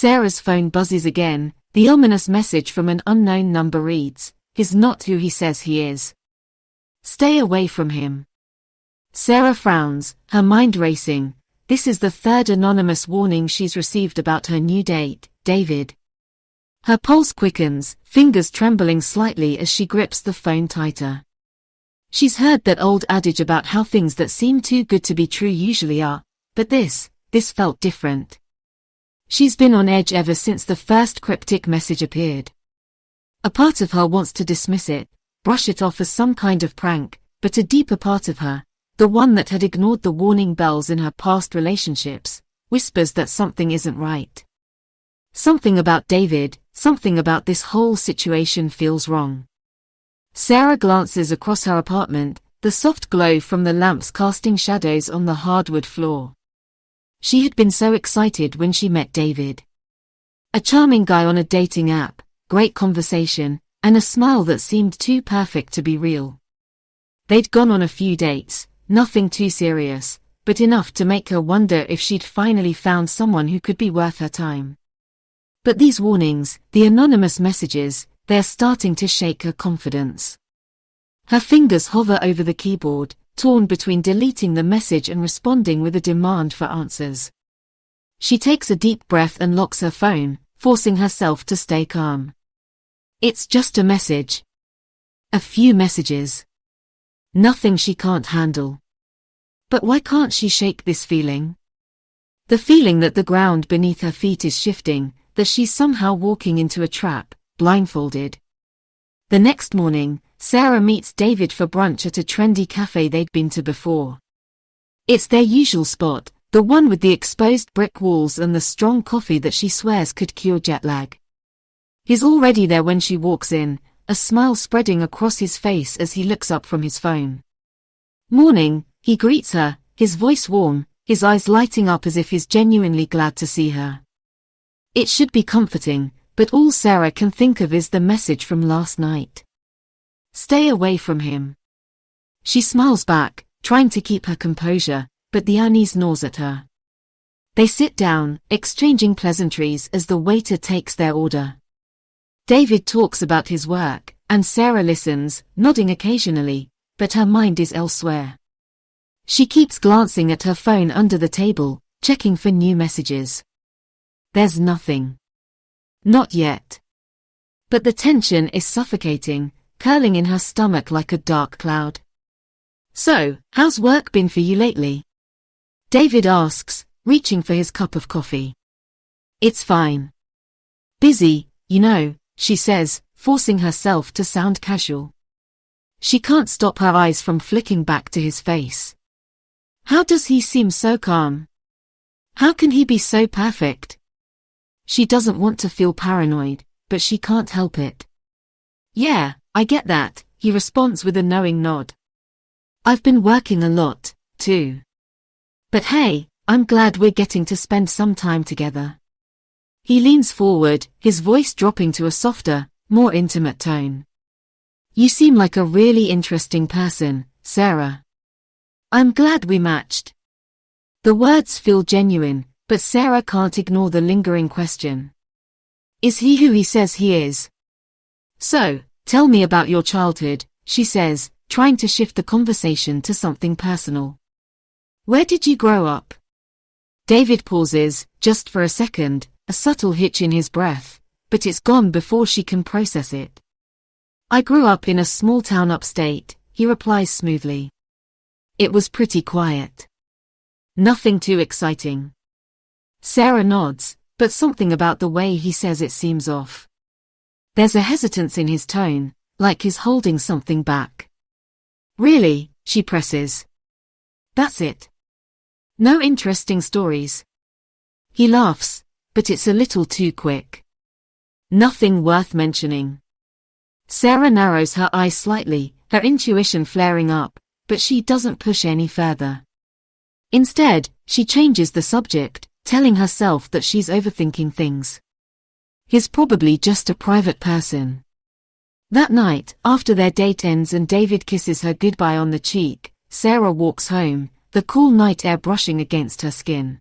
Sarah's phone buzzes again. The ominous message from an unknown number reads, "He's not who he says he is. Stay away from him." Sarah frowns, her mind racing. This is the third anonymous warning she's received about her new date, David. Her pulse quickens, fingers trembling slightly as she grips the phone tighter. She's heard that old adage about how things that seem too good to be true usually are, but this felt different. She's been on edge ever since the first cryptic message appeared. A part of her wants to dismiss it, brush it off as some kind of prank, but a deeper part of her, the one that had ignored the warning bells in her past relationships, whispers that something isn't right. Something about David, something about this whole situation feels wrong. Sarah glances across her apartment, the soft glow from the lamps casting shadows on the hardwood floor. She had been so excited when she met David. A charming guy on a dating app, great conversation, and a smile that seemed too perfect to be real. They'd gone on a few dates, nothing too serious, but enough to make her wonder if she'd finally found someone who could be worth her time. But these warnings, the anonymous messages, they're starting to shake her confidence. Her fingers hover over the keyboard, torn between deleting the message and responding with a demand for answers. She takes a deep breath and locks her phone, forcing herself to stay calm. It's just a message. A few messages. Nothing she can't handle. But why can't she shake this feeling? The feeling that the ground beneath her feet is shifting, that she's somehow walking into a trap, blindfolded. The next morning, Sarah meets David for brunch at a trendy cafe they'd been to before. It's their usual spot, the one with the exposed brick walls and the strong coffee that she swears could cure jet lag. He's already there when she walks in, a smile spreading across his face as he looks up from his phone. "Morning," he greets her, his voice warm, his eyes lighting up as if he's genuinely glad to see her. It should be comforting, but all Sarah can think of is the message from last night. Stay away from him. She smiles back, trying to keep her composure, but the unease gnaws at her. They sit down, exchanging pleasantries as the waiter takes their order. David talks about his work, and Sarah listens, nodding occasionally, but her mind is elsewhere. She keeps glancing at her phone under the table, checking for new messages. There's nothing. Not yet. But the tension is suffocating, curling in her stomach like a dark cloud. "So, how's work been for you lately?" David asks, reaching for his cup of coffee. "It's fine. Busy, you know," she says, forcing herself to sound casual. She can't stop her eyes from flicking back to his face. How does he seem so calm? How can he be so perfect? She doesn't want to feel paranoid, but she can't help it. "Yeah, I get that," he responds with a knowing nod. "I've been working a lot, too. But hey, I'm glad we're getting to spend some time together." He leans forward, his voice dropping to a softer, more intimate tone. "You seem like a really interesting person, Sarah. I'm glad we matched." The words feel genuine, but Sarah can't ignore the lingering question. Is he who he says he is? "So, tell me about your childhood," she says, trying to shift the conversation to something personal. "Where did you grow up?" David pauses, just for a second, a subtle hitch in his breath, but it's gone before she can process it. "I grew up in a small town upstate," he replies smoothly. "It was pretty quiet. Nothing too exciting." Sarah nods, but something about the way he says it seems off. There's a hesitance in his tone, like he's holding something back. "Really?" she presses. "That's it? No interesting stories?" He laughs, but it's a little too quick. "Nothing worth mentioning." Sarah narrows her eyes slightly, her intuition flaring up, but she doesn't push any further. Instead, she changes the subject, telling herself that she's overthinking things. He's probably just a private person. That night, after their date ends and David kisses her goodbye on the cheek, Sarah walks home, the cool night air brushing against her skin.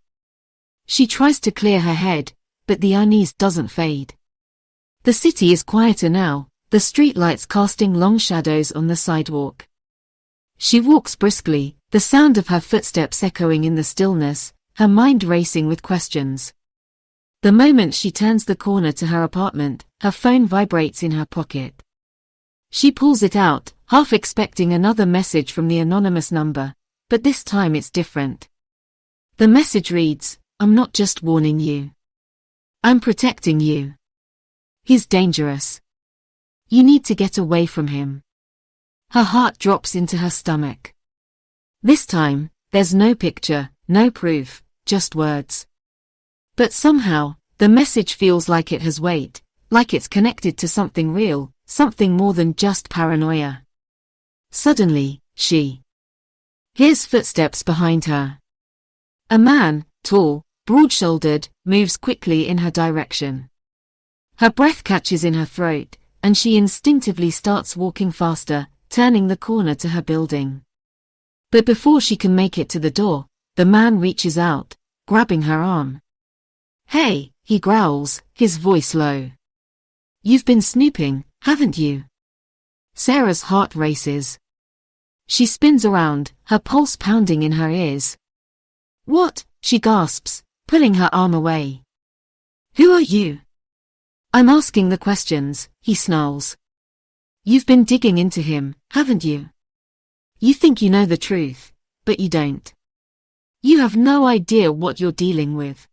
She tries to clear her head, but the unease doesn't fade. The city is quieter now, the streetlights casting long shadows on the sidewalk. She walks briskly, the sound of her footsteps echoing in the stillness, her mind racing with questions. The moment she turns the corner to her apartment, her phone vibrates in her pocket. She pulls it out, half expecting another message from the anonymous number, but this time it's different. The message reads, "I'm not just warning you. I'm protecting you. He's dangerous. You need to get away from him." Her heart drops into her stomach. This time, there's no picture, no proof, just words. But somehow, the message feels like it has weight, like it's connected to something real, something more than just paranoia. Suddenly, she hears footsteps behind her. A man, tall, broad-shouldered, moves quickly in her direction. Her breath catches in her throat, and she instinctively starts walking faster, turning the corner to her building. But before she can make it to the door, the man reaches out, grabbing her arm. "Hey," he growls, his voice low. "You've been snooping, haven't you?" Sarah's heart races. She spins around, her pulse pounding in her ears. "What?" she gasps, pulling her arm away. "Who are you?" "I'm asking the questions," he snarls. "You've been digging into him, haven't you? You think you know the truth, but you don't. You have no idea what you're dealing with."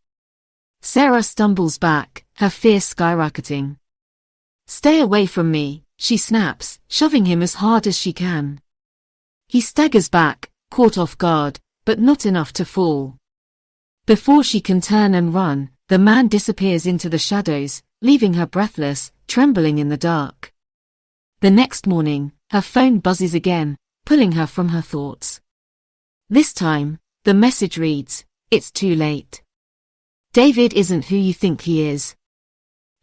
Sarah stumbles back, her fear skyrocketing. "Stay away from me," she snaps, shoving him as hard as she can. He staggers back, caught off guard, but not enough to fall. Before she can turn and run, the man disappears into the shadows, leaving her breathless, trembling in the dark. The next morning, her phone buzzes again, pulling her from her thoughts. This time, the message reads, "It's too late. David isn't who you think he is.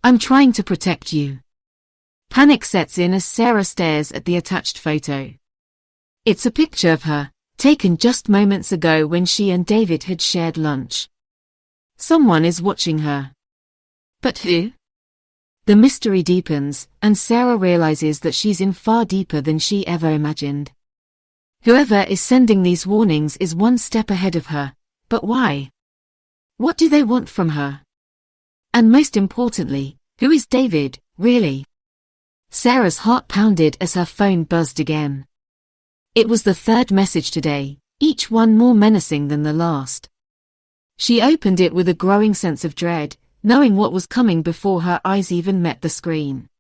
I'm trying to protect you." Panic sets in as Sarah stares at the attached photo. It's a picture of her, taken just moments ago when she and David had shared lunch. Someone is watching her. But who? The mystery deepens, and Sarah realizes that she's in far deeper than she ever imagined. Whoever is sending these warnings is one step ahead of her, but why? What do they want from her? And most importantly, who is David, really? Sarah's heart pounded as her phone buzzed again. It was the third message today, each one more menacing than the last. She opened it with a growing sense of dread, knowing what was coming before her eyes even met the screen.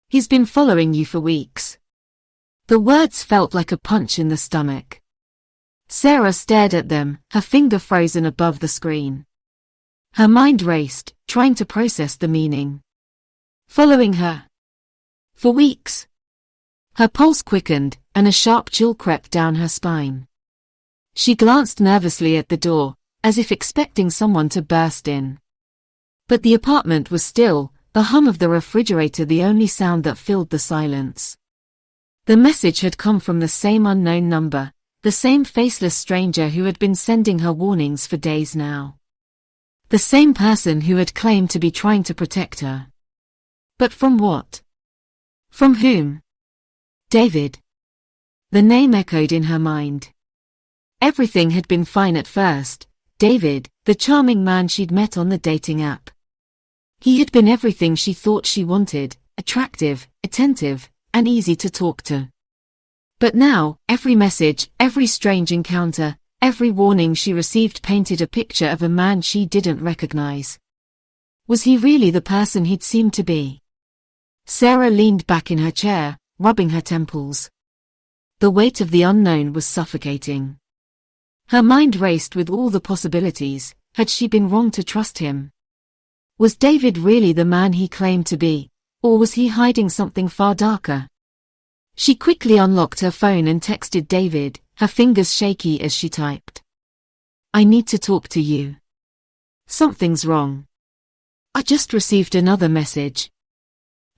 "He's been following you for weeks." The words felt like a punch in the stomach. Sarah stared at them, her finger frozen above the screen. Her mind raced, trying to process the meaning. Following her. For weeks. Her pulse quickened, and a sharp chill crept down her spine. She glanced nervously at the door, as if expecting someone to burst in. But the apartment was still, the hum of the refrigerator the only sound that filled the silence. The message had come from the same unknown number, the same faceless stranger who had been sending her warnings for days now. The same person who had claimed to be trying to protect her. But from what? From whom? David. The name echoed in her mind. Everything had been fine at first. David, the charming man she'd met on the dating app. He had been everything she thought she wanted, attractive, attentive, and easy to talk to. But now, every message, every strange encounter, every warning she received painted a picture of a man she didn't recognize. Was he really the person he'd seemed to be? Sarah leaned back in her chair, rubbing her temples. The weight of the unknown was suffocating. Her mind raced with all the possibilities. Had she been wrong to trust him? Was David really the man he claimed to be, or was he hiding something far darker? She quickly unlocked her phone and texted David, her fingers shaky as she typed. "I need to talk to you. Something's wrong. I just received another message."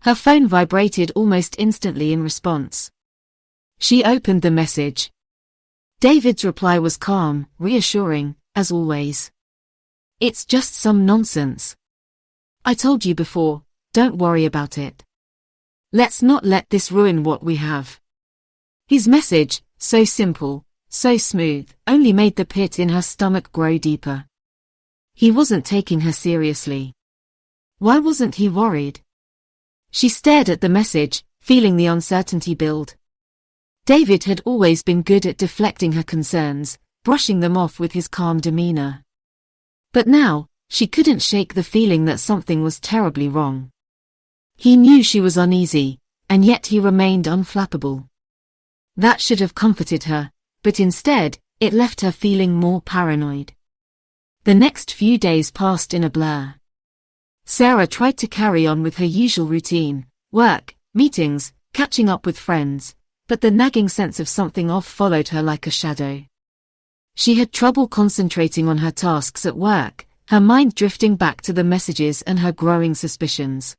Her phone vibrated almost instantly in response. She opened the message. David's reply was calm, reassuring, as always. "It's just some nonsense. I told you before, don't worry about it. Let's not let this ruin what we have. His message, so simple, so smooth, only made the pit in her stomach grow deeper. He wasn't taking her seriously. Why wasn't he worried? She stared at the message, feeling the uncertainty build. David had always been good at deflecting her concerns, brushing them off with his calm demeanor. But now, she couldn't shake the feeling that something was terribly wrong. He knew she was uneasy, and yet he remained unflappable. That should have comforted her, but instead, it left her feeling more paranoid. The next few days passed in a blur. Sarah tried to carry on with her usual routine, work, meetings, catching up with friends, but the nagging sense of something off followed her like a shadow. She had trouble concentrating on her tasks at work, her mind drifting back to the messages and her growing suspicions.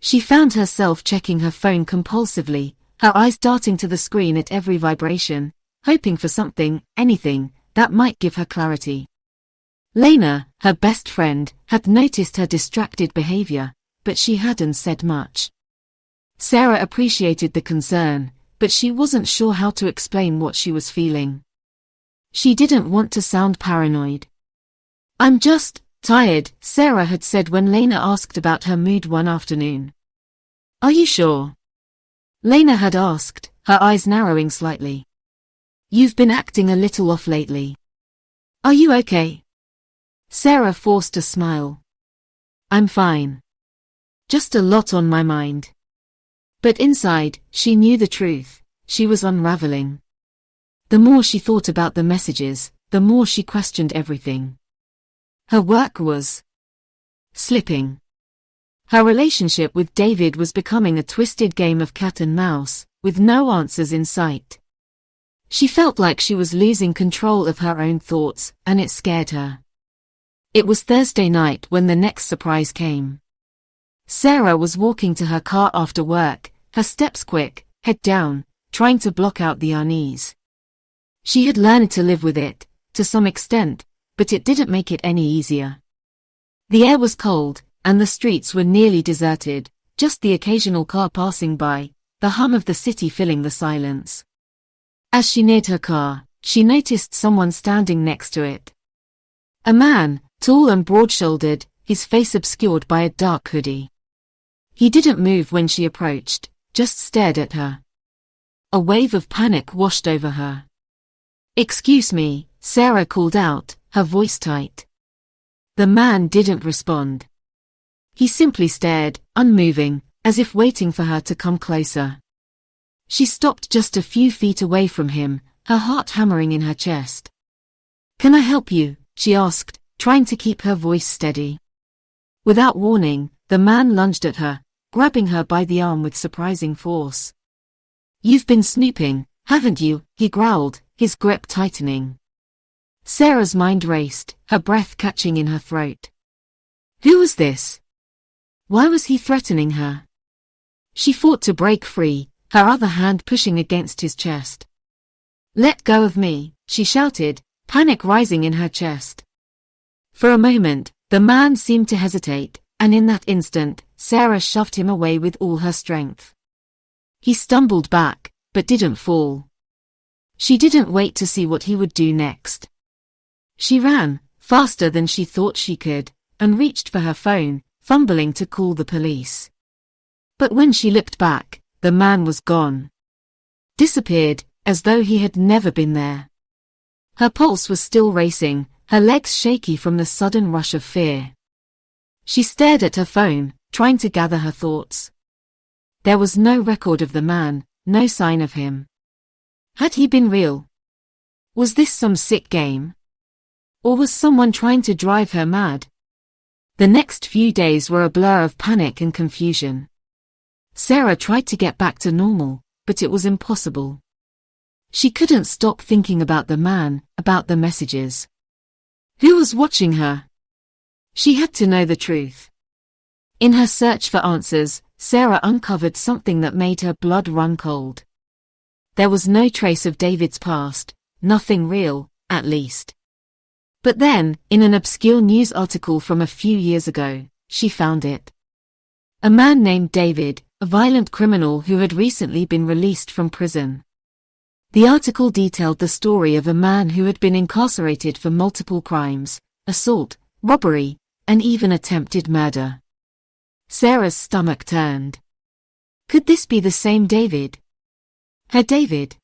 She found herself checking her phone compulsively, her eyes darting to the screen at every vibration, hoping for something, anything, that might give her clarity. Lena, her best friend, had noticed her distracted behavior, but she hadn't said much. Sarah appreciated the concern, but she wasn't sure how to explain what she was feeling. She didn't want to sound paranoid. I'm just tired, Sarah had said when Lena asked about her mood one afternoon. Are you sure? Lena had asked, her eyes narrowing slightly. You've been acting a little off lately. Are you okay? Sarah forced a smile. I'm fine. Just a lot on my mind. But inside, she knew the truth. She was unraveling. The more she thought about the messages, the more she questioned everything. Her work was slipping. Her relationship with David was becoming a twisted game of cat and mouse, with no answers in sight. She felt like she was losing control of her own thoughts, and it scared her. It was Thursday night when the next surprise came. Sarah was walking to her car after work, her steps quick, head down, trying to block out the unease. She had learned to live with it, to some extent, but it didn't make it any easier. The air was cold, and the streets were nearly deserted, just the occasional car passing by, the hum of the city filling the silence. As she neared her car, she noticed someone standing next to it. A man, tall and broad-shouldered, his face obscured by a dark hoodie. He didn't move when she approached, just stared at her. A wave of panic washed over her. Excuse me, Sarah called out, her voice tight. The man didn't respond. He simply stared, unmoving, as if waiting for her to come closer. She stopped just a few feet away from him, her heart hammering in her chest. Can I help you? She asked, trying to keep her voice steady. Without warning, the man lunged at her, grabbing her by the arm with surprising force. You've been snooping, haven't you? He growled, his grip tightening. Sarah's mind raced, her breath catching in her throat. Who was this? Why was he threatening her? She fought to break free, her other hand pushing against his chest. Let go of me, she shouted, panic rising in her chest. For a moment, the man seemed to hesitate, and in that instant, Sarah shoved him away with all her strength. He stumbled back, but didn't fall. She didn't wait to see what he would do next. She ran, faster than she thought she could, and reached for her phone, fumbling to call the police. But when she looked back, the man was gone. Disappeared, as though he had never been there. Her pulse was still racing, her legs shaky from the sudden rush of fear. She stared at her phone, trying to gather her thoughts. There was no record of the man, no sign of him. Had he been real? Was this some sick game? Or was someone trying to drive her mad? The next few days were a blur of panic and confusion. Sarah tried to get back to normal, but it was impossible. She couldn't stop thinking about the man, about the messages. Who was watching her? She had to know the truth. In her search for answers, Sarah uncovered something that made her blood run cold. There was no trace of David's past, nothing real, at least. But then, in an obscure news article from a few years ago, she found it. A man named David, a violent criminal who had recently been released from prison. The article detailed the story of a man who had been incarcerated for multiple crimes, assault, robbery, and even attempted murder. Sarah's stomach turned. Could this be the same David? Her David?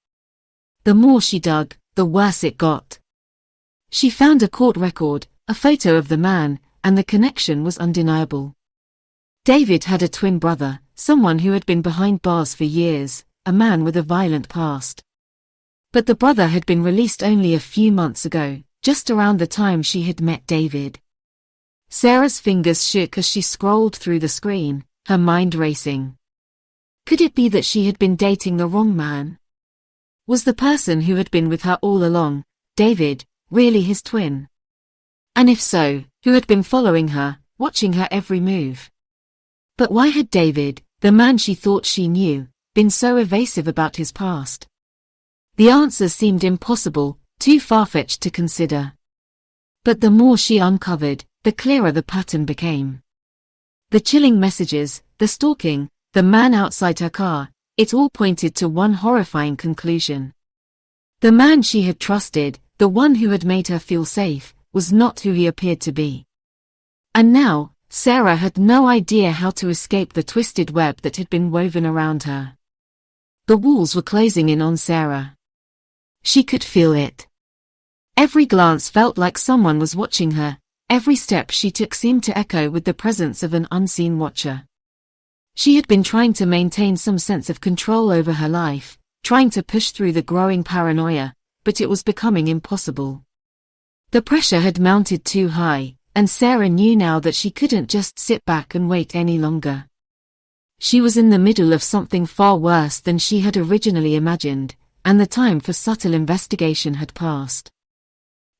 The more she dug, the worse it got. She found a court record, a photo of the man, and the connection was undeniable. David had a twin brother, someone who had been behind bars for years, a man with a violent past. But the brother had been released only a few months ago, just around the time she had met David. Sarah's fingers shook as she scrolled through the screen, her mind racing. Could it be that she had been dating the wrong man? Was the person who had been with her all along, David, really his twin? And if so, who had been following her, watching her every move? But why had David, the man she thought she knew, been so evasive about his past? The answers seemed impossible, too far-fetched to consider. But the more she uncovered, the clearer the pattern became. The chilling messages, the stalking, the man outside her car, it all pointed to one horrifying conclusion. The man she had trusted, the one who had made her feel safe, was not who he appeared to be. And now, Sarah had no idea how to escape the twisted web that had been woven around her. The walls were closing in on Sarah. She could feel it. Every glance felt like someone was watching her, every step she took seemed to echo with the presence of an unseen watcher. She had been trying to maintain some sense of control over her life, trying to push through the growing paranoia, but it was becoming impossible. The pressure had mounted too high, and Sarah knew now that she couldn't just sit back and wait any longer. She was in the middle of something far worse than she had originally imagined, and the time for subtle investigation had passed.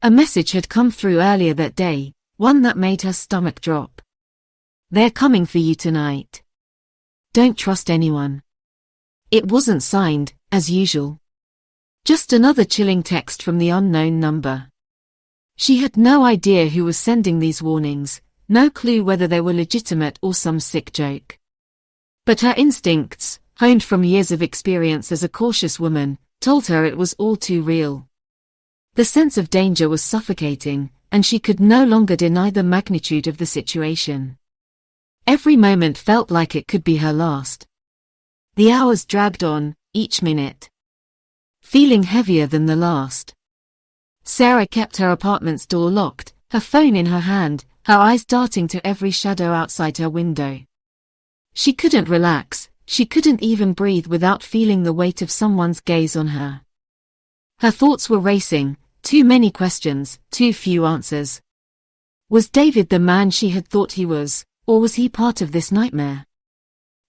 A message had come through earlier that day, one that made her stomach drop. "They're coming for you tonight. Don't trust anyone." It wasn't signed, as usual. Just another chilling text from the unknown number. She had no idea who was sending these warnings, no clue whether they were legitimate or some sick joke. But her instincts, honed from years of experience as a cautious woman, told her it was all too real. The sense of danger was suffocating, and she could no longer deny the magnitude of the situation. Every moment felt like it could be her last. The hours dragged on, each minute feeling heavier than the last. Sarah kept her apartment's door locked, her phone in her hand, her eyes darting to every shadow outside her window. She couldn't relax, she couldn't even breathe without feeling the weight of someone's gaze on her. Her thoughts were racing, too many questions, too few answers. Was David the man she had thought he was, or was he part of this nightmare?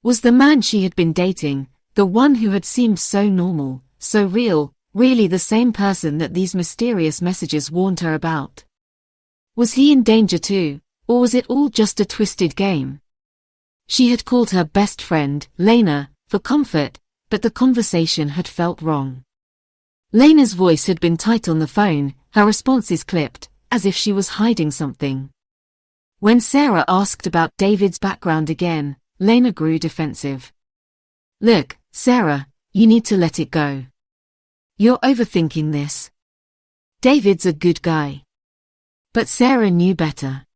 Was the man she had been dating, the one who had seemed so normal, so real, really the same person that these mysterious messages warned her about? Was he in danger too, or was it all just a twisted game? She had called her best friend, Lena, for comfort, but the conversation had felt wrong. Lena's voice had been tight on the phone, her responses clipped, as if she was hiding something. When Sarah asked about David's background again, Lena grew defensive. "Look, Sarah, you need to let it go. You're overthinking this. David's a good guy." But Sarah knew better.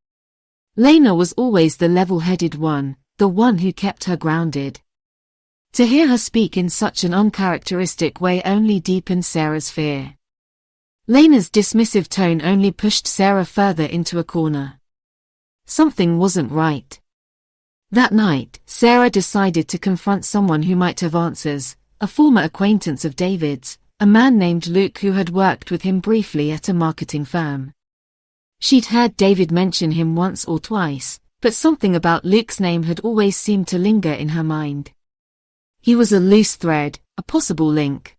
Lena was always the level-headed one, the one who kept her grounded. To hear her speak in such an uncharacteristic way only deepened Sarah's fear. Lena's dismissive tone only pushed Sarah further into a corner. Something wasn't right. That night, Sarah decided to confront someone who might have answers, a former acquaintance of David's, a man named Luke who had worked with him briefly at a marketing firm. She'd heard David mention him once or twice, but something about Luke's name had always seemed to linger in her mind. He was a loose thread, a possible link.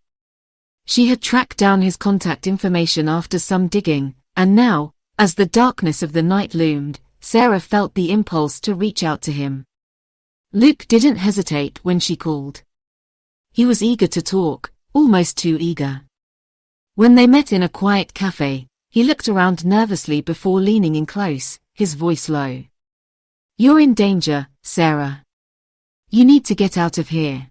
She had tracked down his contact information after some digging, and now, as the darkness of the night loomed, Sarah felt the impulse to reach out to him. Luke didn't hesitate when she called. He was eager to talk, almost too eager. When they met in a quiet cafe, he looked around nervously before leaning in close, his voice low. "You're in danger, Sarah. You need to get out of here."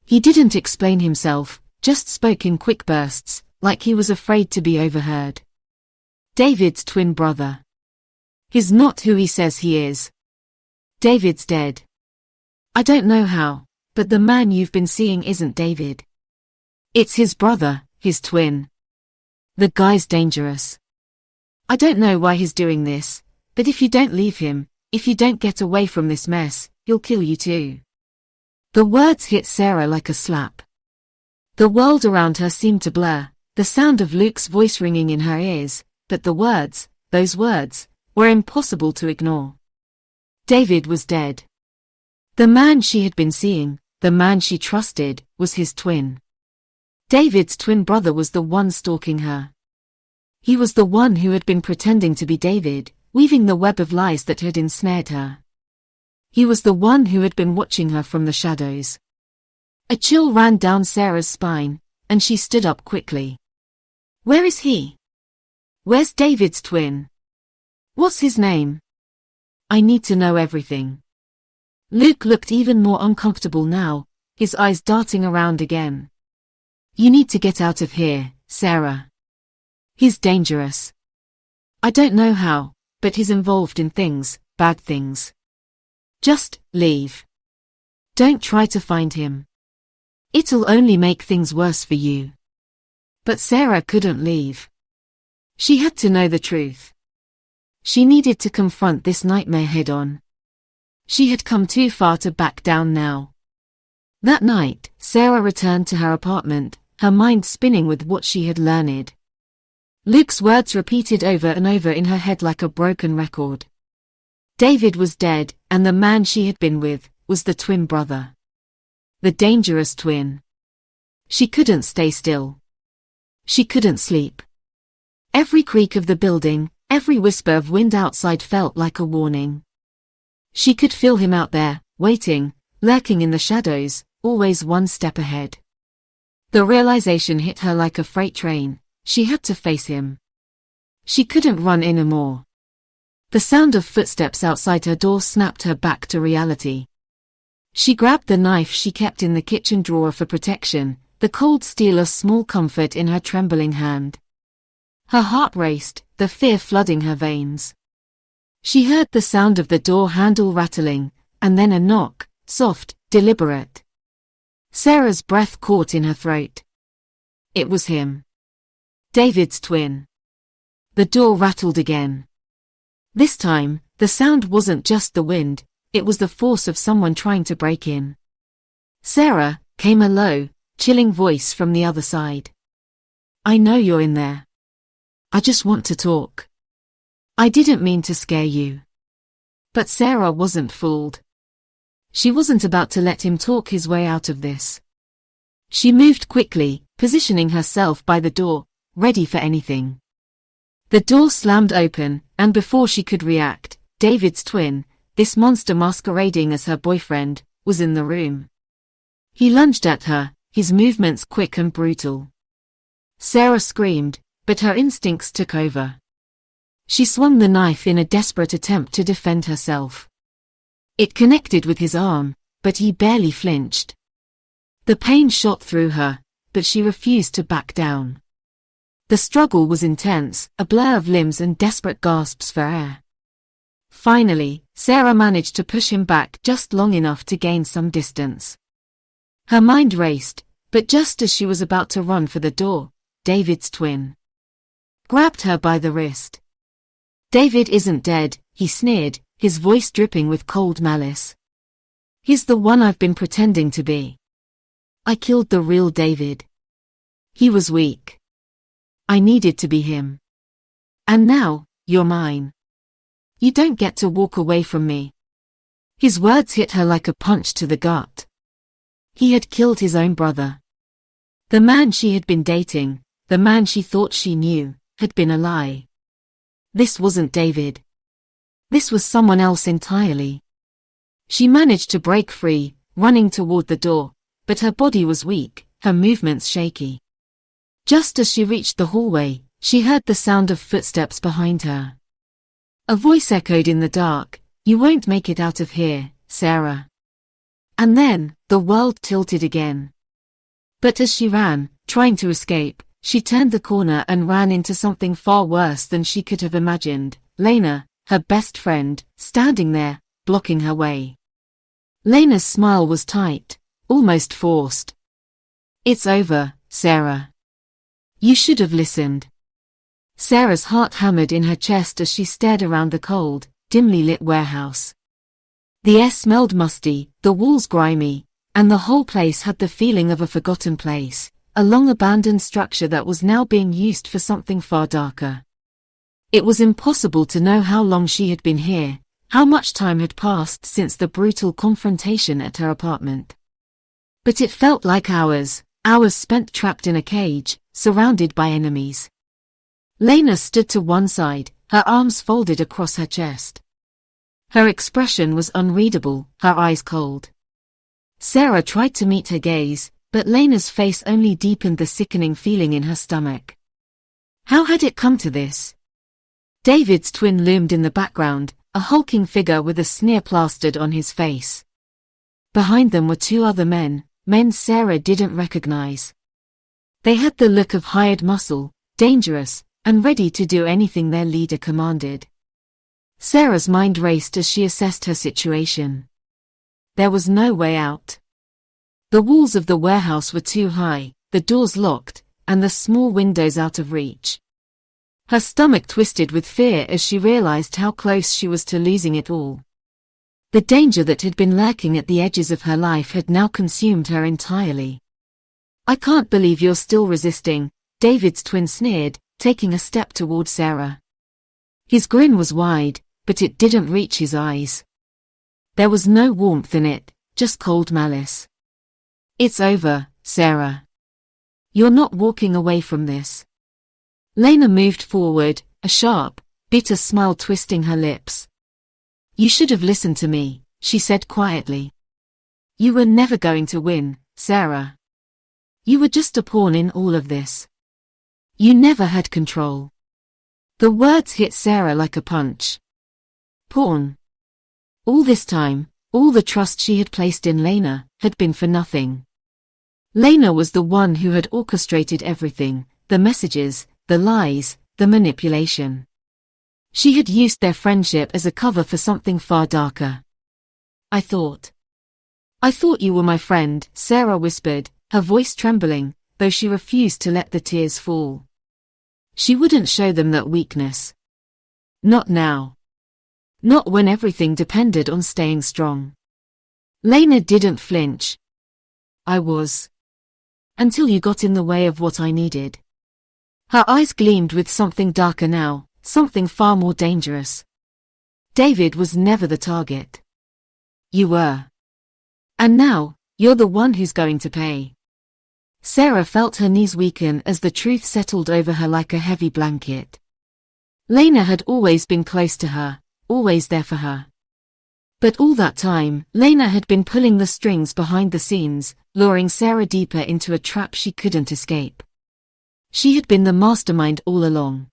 He didn't explain himself, just spoke in quick bursts, like he was afraid to be overheard. David's twin brother. He's not who he says he is. David's dead. I don't know how, but the man you've been seeing isn't David. It's his brother, his twin. The guy's dangerous. I don't know why he's doing this, but if you don't leave him, if you don't get away from this mess, he'll kill you too. The words hit Sarah like a slap. The world around her seemed to blur, the sound of Luke's voice ringing in her ears, but the words, those words, were impossible to ignore. David was dead. The man she had been seeing, the man she trusted, was his twin. David's twin brother was the one stalking her. He was the one who had been pretending to be David, weaving the web of lies that had ensnared her. He was the one who had been watching her from the shadows. A chill ran down Sarah's spine, and she stood up quickly. Where is he? Where's David's twin? What's his name? I need to know everything. Luke looked even more uncomfortable now, his eyes darting around again. You need to get out of here, Sarah. He's dangerous. I don't know how, but he's involved in things, bad things. Just leave. Don't try to find him. It'll only make things worse for you. But Sarah couldn't leave. She had to know the truth. She needed to confront this nightmare head-on. She had come too far to back down now. That night, Sarah returned to her apartment, her mind spinning with what she had learned. Luke's words repeated over and over in her head like a broken record. David was dead, and the man she had been with was the twin brother. The dangerous twin. She couldn't stay still. She couldn't sleep. Every creak of the building, every whisper of wind outside felt like a warning. She could feel him out there, waiting, lurking in the shadows, always one step ahead. The realization hit her like a freight train. She had to face him. She couldn't run anymore. The sound of footsteps outside her door snapped her back to reality. She grabbed the knife she kept in the kitchen drawer for protection, the cold steel a small comfort in her trembling hand. Her heart raced, the fear flooding her veins. She heard the sound of the door handle rattling, and then a knock, soft, deliberate. Sarah's breath caught in her throat. It was him. David's twin. The door rattled again. This time, the sound wasn't just the wind, it was the force of someone trying to break in. Sarah, came a low, chilling voice from the other side. I know you're in there. I just want to talk. I didn't mean to scare you. But Sarah wasn't fooled. She wasn't about to let him talk his way out of this. She moved quickly, positioning herself by the door, ready for anything. The door slammed open, and before she could react, David's twin, this monster masquerading as her boyfriend, was in the room. He lunged at her, his movements quick and brutal. Sarah screamed, but her instincts took over. She swung the knife in a desperate attempt to defend herself. It connected with his arm, but he barely flinched. The pain shot through her, but she refused to back down. The struggle was intense, a blur of limbs and desperate gasps for air. Finally, Sarah managed to push him back just long enough to gain some distance. Her mind raced, but just as she was about to run for the door, David's twin grabbed her by the wrist. David isn't dead, he sneered, his voice dripping with cold malice. He's the one I've been pretending to be. I killed the real David. He was weak. I needed to be him. And now, you're mine. You don't get to walk away from me. His words hit her like a punch to the gut. He had killed his own brother. The man she had been dating, the man she thought she knew, had been a lie. This wasn't David. This was someone else entirely. She managed to break free, running toward the door, but her body was weak, her movements shaky. Just as she reached the hallway, she heard the sound of footsteps behind her. A voice echoed in the dark, You won't make it out of here, Sarah. And then, the world tilted again. But as she ran, trying to escape, she turned the corner and ran into something far worse than she could have imagined. Lena, her best friend, standing there, blocking her way. Lena's smile was tight, almost forced. It's over, Sarah. You should have listened. Sarah's heart hammered in her chest as she stared around the cold, dimly lit warehouse. The air smelled musty, the walls grimy, and the whole place had the feeling of a forgotten place, a long-abandoned structure that was now being used for something far darker. It was impossible to know how long she had been here, how much time had passed since the brutal confrontation at her apartment. But it felt like hours, hours spent trapped in a cage, surrounded by enemies. Lena stood to one side, her arms folded across her chest. Her expression was unreadable, her eyes cold. Sarah tried to meet her gaze, but Lena's face only deepened the sickening feeling in her stomach. How had it come to this? David's twin loomed in the background, a hulking figure with a sneer plastered on his face. Behind them were two other men Sarah didn't recognize. They had the look of hired muscle, dangerous, and ready to do anything their leader commanded. Sarah's mind raced as she assessed her situation. There was no way out. The walls of the warehouse were too high, the doors locked, and the small windows out of reach. Her stomach twisted with fear as she realized how close she was to losing it all. The danger that had been lurking at the edges of her life had now consumed her entirely. I can't believe you're still resisting, David's twin sneered, taking a step toward Sarah. His grin was wide, but it didn't reach his eyes. There was no warmth in it, just cold malice. It's over, Sarah. You're not walking away from this. Lena moved forward, a sharp, bitter smile twisting her lips. You should have listened to me, she said quietly. You were never going to win, Sarah. You were just a pawn in all of this. You never had control. The words hit Sarah like a punch. Pawn. All this time, all the trust she had placed in Lena, had been for nothing. Lena was the one who had orchestrated everything, the messages, the lies, the manipulation. She had used their friendship as a cover for something far darker. I thought you were my friend, Sarah whispered, her voice trembling, though she refused to let the tears fall. She wouldn't show them that weakness. Not now. Not when everything depended on staying strong. Lena didn't flinch. I was. Until you got in the way of what I needed. Her eyes gleamed with something darker now, something far more dangerous. David was never the target. You were. And now, you're the one who's going to pay. Sarah felt her knees weaken as the truth settled over her like a heavy blanket. Lena had always been close to her, always there for her. But all that time, Lena had been pulling the strings behind the scenes, luring Sarah deeper into a trap she couldn't escape. She had been the mastermind all along.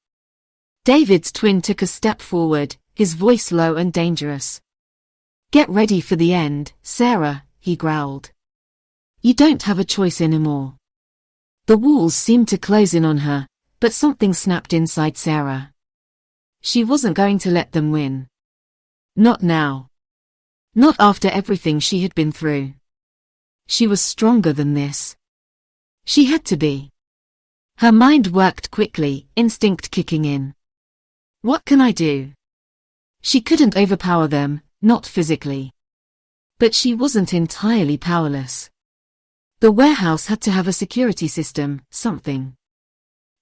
David's twin took a step forward, his voice low and dangerous. Get ready for the end, Sarah, he growled. You don't have a choice anymore. The walls seemed to close in on her, but something snapped inside Sarah. She wasn't going to let them win. Not now. Not after everything she had been through. She was stronger than this. She had to be. Her mind worked quickly, instinct kicking in. What can I do? She couldn't overpower them, not physically. But she wasn't entirely powerless. The warehouse had to have a security system, something.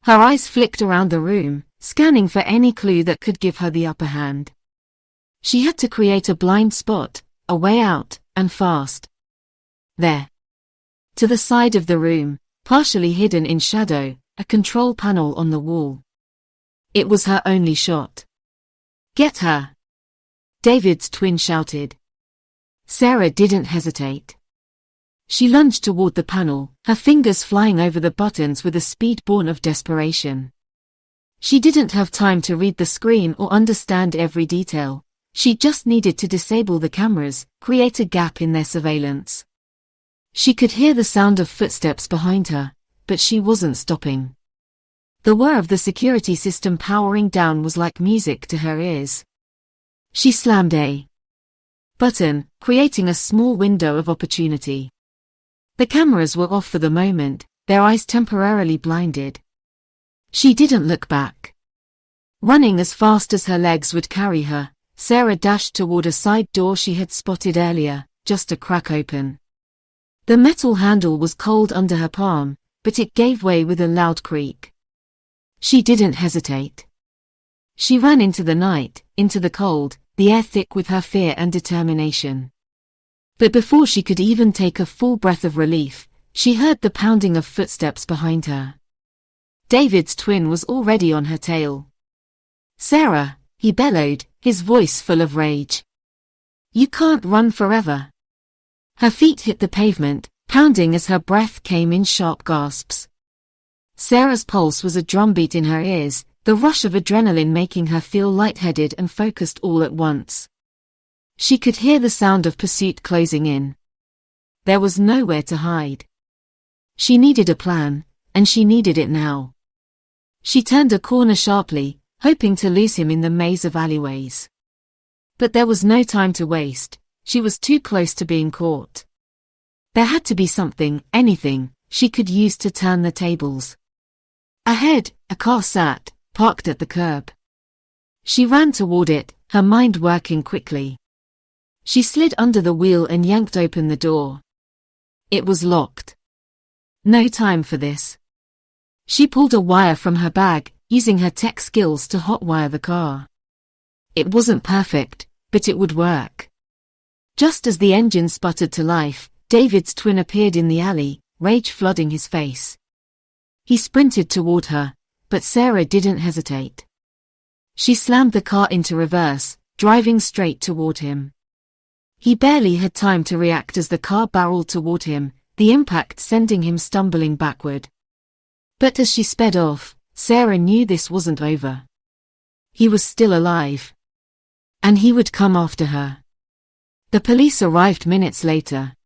Her eyes flicked around the room, scanning for any clue that could give her the upper hand. She had to create a blind spot, a way out, and fast. There. To the side of the room, partially hidden in shadow, a control panel on the wall. It was her only shot. Get her! David's twin shouted. Sarah didn't hesitate. She lunged toward the panel, her fingers flying over the buttons with a speed born of desperation. She didn't have time to read the screen or understand every detail. She just needed to disable the cameras, create a gap in their surveillance. She could hear the sound of footsteps behind her, but she wasn't stopping. The whir of the security system powering down was like music to her ears. She slammed a button, creating a small window of opportunity. The cameras were off for the moment, their eyes temporarily blinded. She didn't look back. Running as fast as her legs would carry her, Sarah dashed toward a side door she had spotted earlier, just a crack open. The metal handle was cold under her palm, but it gave way with a loud creak. She didn't hesitate. She ran into the night, into the cold, the air thick with her fear and determination. But before she could even take a full breath of relief, she heard the pounding of footsteps behind her. David's twin was already on her tail. "Sarah," he bellowed, his voice full of rage. "You can't run forever." Her feet hit the pavement, pounding as her breath came in sharp gasps. Sarah's pulse was a drumbeat in her ears, the rush of adrenaline making her feel lightheaded and focused all at once. She could hear the sound of pursuit closing in. There was nowhere to hide. She needed a plan, and she needed it now. She turned a corner sharply, hoping to lose him in the maze of alleyways. But there was no time to waste, she was too close to being caught. There had to be something, anything, she could use to turn the tables. Ahead, a car sat, parked at the curb. She ran toward it, her mind working quickly. She slid under the wheel and yanked open the door. It was locked. No time for this. She pulled a wire from her bag, using her tech skills to hotwire the car. It wasn't perfect, but it would work. Just as the engine sputtered to life, David's twin appeared in the alley, rage flooding his face. He sprinted toward her, but Sarah didn't hesitate. She slammed the car into reverse, driving straight toward him. He barely had time to react as the car barreled toward him, the impact sending him stumbling backward. But as she sped off, Sarah knew this wasn't over. He was still alive. And he would come after her. The police arrived minutes later.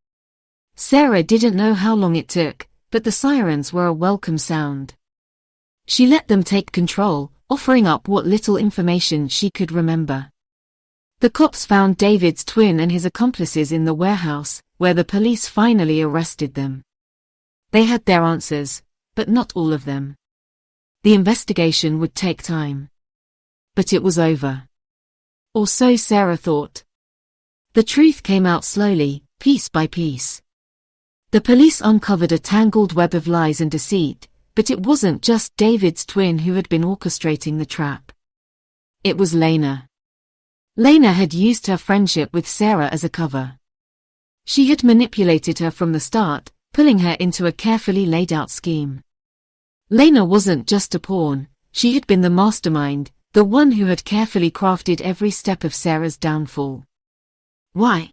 Sarah didn't know how long it took, but the sirens were a welcome sound. She let them take control, offering up what little information she could remember. The cops found David's twin and his accomplices in the warehouse, where the police finally arrested them. They had their answers, but not all of them. The investigation would take time. But it was over. Or so Sarah thought. The truth came out slowly, piece by piece. The police uncovered a tangled web of lies and deceit, but it wasn't just David's twin who had been orchestrating the trap. It was Lena. Lena had used her friendship with Sarah as a cover. She had manipulated her from the start, pulling her into a carefully laid-out scheme. Lena wasn't just a pawn, she had been the mastermind, the one who had carefully crafted every step of Sarah's downfall. "Why?"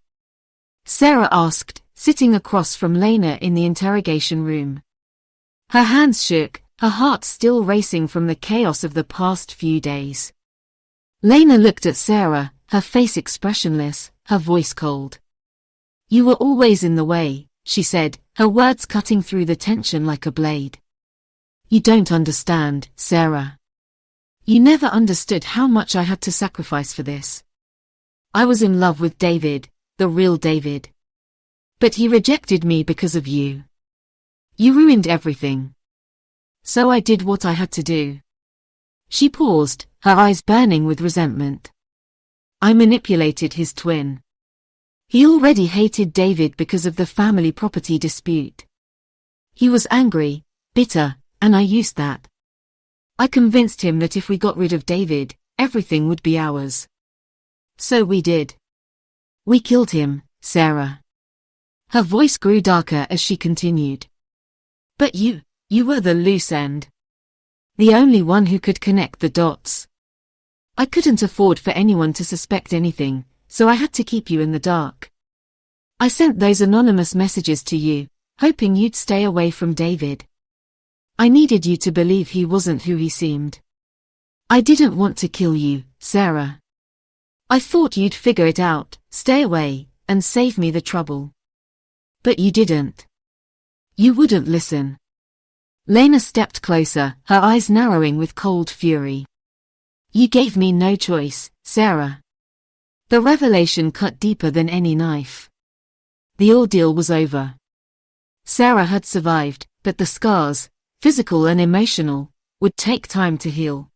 Sarah asked, sitting across from Lena in the interrogation room. Her hands shook, her heart still racing from the chaos of the past few days. Lena looked at Sarah, her face expressionless, her voice cold. "You were always in the way," she said, her words cutting through the tension like a blade. "You don't understand, Sarah. You never understood how much I had to sacrifice for this. I was in love with David, the real David. But he rejected me because of you. You ruined everything. So I did what I had to do." She paused, her eyes burning with resentment. "I manipulated his twin. He already hated David because of the family property dispute. He was angry, bitter, and I used that. I convinced him that if we got rid of David, everything would be ours. So we did. We killed him, Sarah." Her voice grew darker as she continued. "But you were the loose end. The only one who could connect the dots. I couldn't afford for anyone to suspect anything, so I had to keep you in the dark. I sent those anonymous messages to you, hoping you'd stay away from David. I needed you to believe he wasn't who he seemed. I didn't want to kill you, Sarah. I thought you'd figure it out, stay away, and save me the trouble. But you didn't. You wouldn't listen. Lena stepped closer, her eyes narrowing with cold fury. You gave me no choice, Sarah. The revelation cut deeper than any knife. The ordeal was over. Sarah had survived, but the scars, physical and emotional, would take time to heal.